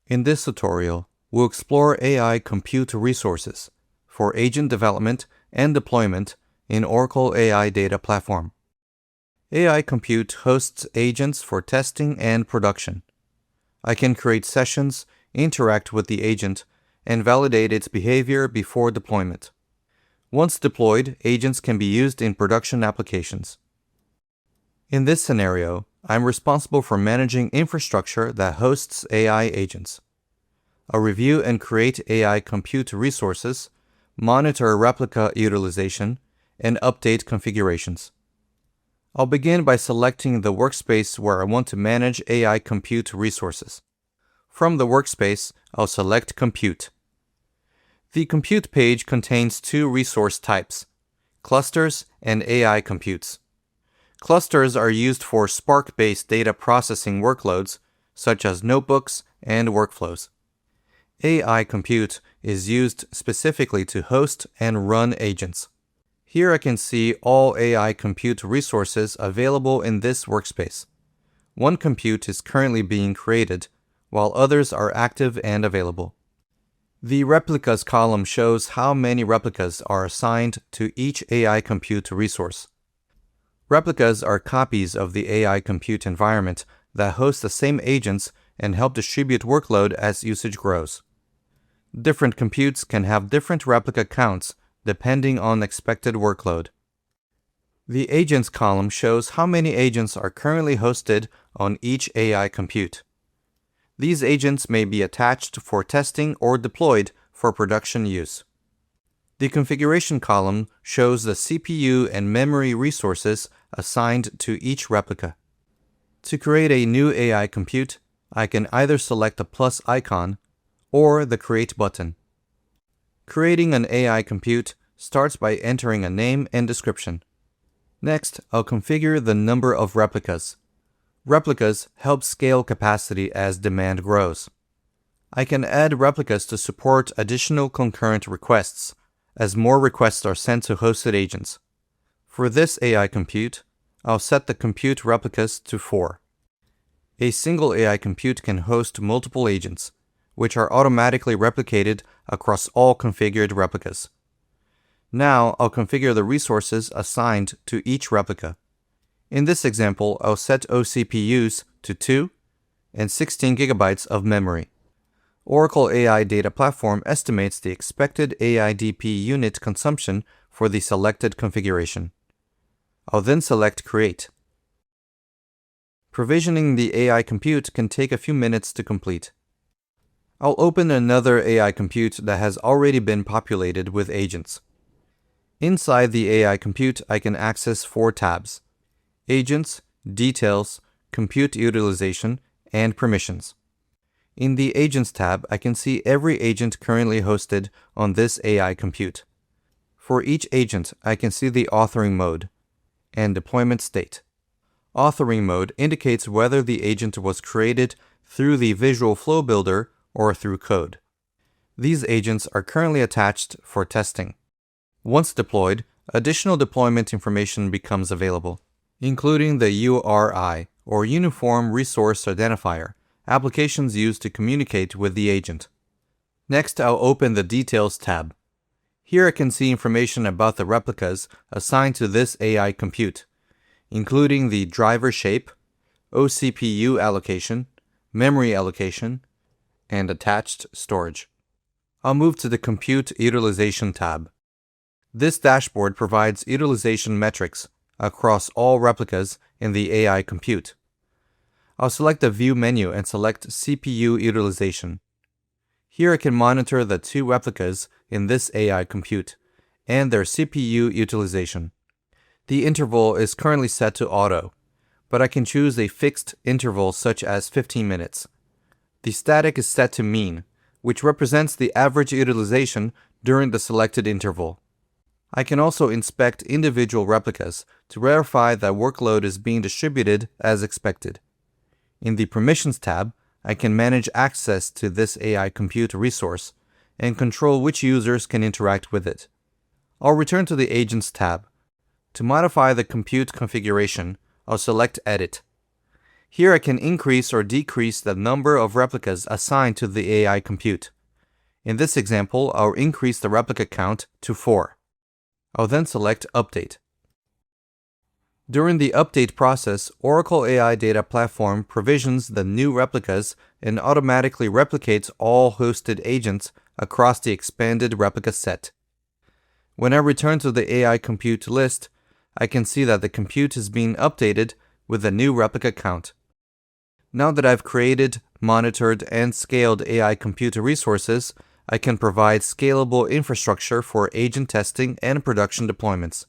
In this tutorial, we'll explore AI compute resources for agent development and deployment in Oracle AI Data Platform. AI compute hosts agents for testing and production. I can create sessions, interact with the agent, and validate its behavior before deployment. Once deployed, agents can be used in production applications. In this scenario, I'm responsible for managing infrastructure that hosts AI agents. I'll review and create AI compute resources, monitor replica utilization, and update configurations. I'll begin by selecting the workspace where I want to manage AI compute resources. From the workspace, I'll select Compute. The Compute page contains two resource types, clusters and AI computes. Clusters are used for Spark-based data processing workloads, such as notebooks and workflows. AI compute is used specifically to host and run agents. Here I can see all AI compute resources available in this workspace. One compute is currently being created, while others are active and available. The replicas column shows how many replicas are assigned to each AI compute resource. Replicas are copies of the AI compute environment that host the same agents and help distribute workload as usage grows. Different computes can have different replica counts depending on expected workload. The agents column shows how many agents are currently hosted on each AI compute. These agents may be attached for testing or deployed for production use. The configuration column shows the CPU and memory resources assigned to each replica. To create a new AI compute, I can either select the plus icon or the Create button. Creating an AI compute starts by entering a name and description. Next, I'll configure the number of replicas. Replicas help scale capacity as demand grows. I can add replicas to support additional concurrent requests, as more requests are sent to hosted agents. For this AI compute, I'll set the compute replicas to 4. A single AI compute can host multiple agents, which are automatically replicated across all configured replicas. Now I'll configure the resources assigned to each replica. In this example, I'll set OCPUs to 2 and 16 GB of memory. Oracle AI Data Platform estimates the expected AIDP unit consumption for the selected configuration. I'll then select Create. Provisioning the AI compute can take a few minutes to complete. I'll open another AI compute that has already been populated with agents. Inside the AI compute, I can access 4 tabs: Agents, Details, Compute Utilization, and Permissions. In the Agents tab, I can see every agent currently hosted on this AI compute. For each agent, I can see the authoring mode and deployment state. Authoring mode indicates whether the agent was created through the Visual Flow Builder or through code. These agents are currently attached for testing. Once deployed, additional deployment information becomes available, including the URI, or Uniform Resource Identifier, applications used to communicate with the agent. Next, I'll open the Details tab. Here I can see information about the replicas assigned to this AI compute, including the driver shape, OCPU allocation, memory allocation, and attached storage. I'll move to the Compute Utilization tab. This dashboard provides utilization metrics across all replicas in the AI compute. I'll select the View menu and select CPU Utilization. Here I can monitor the 2 replicas in this AI compute and their CPU utilization. The interval is currently set to auto, but I can choose a fixed interval such as 15 minutes. The static is set to mean, which represents the average utilization during the selected interval. I can also inspect individual replicas to verify that workload is being distributed as expected. In the Permissions tab, I can manage access to this AI compute resource and control which users can interact with it. I'll return to the Agents tab. To modify the compute configuration, I'll select Edit. Here I can increase or decrease the number of replicas assigned to the AI compute. In this example, I'll increase the replica count to 4. I'll then select Update. During the update process, Oracle AI Data Platform provisions the new replicas and automatically replicates all hosted agents across the expanded replica set. When I return to the AI compute list, I can see that the compute is being updated with the new replica count. Now that I've created, monitored, and scaled AI compute resources, I can provide scalable infrastructure for agent testing and production deployments.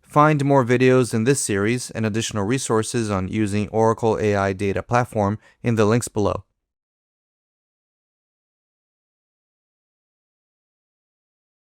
Find more videos in this series and additional resources on using Oracle AI Data Platform in the links below.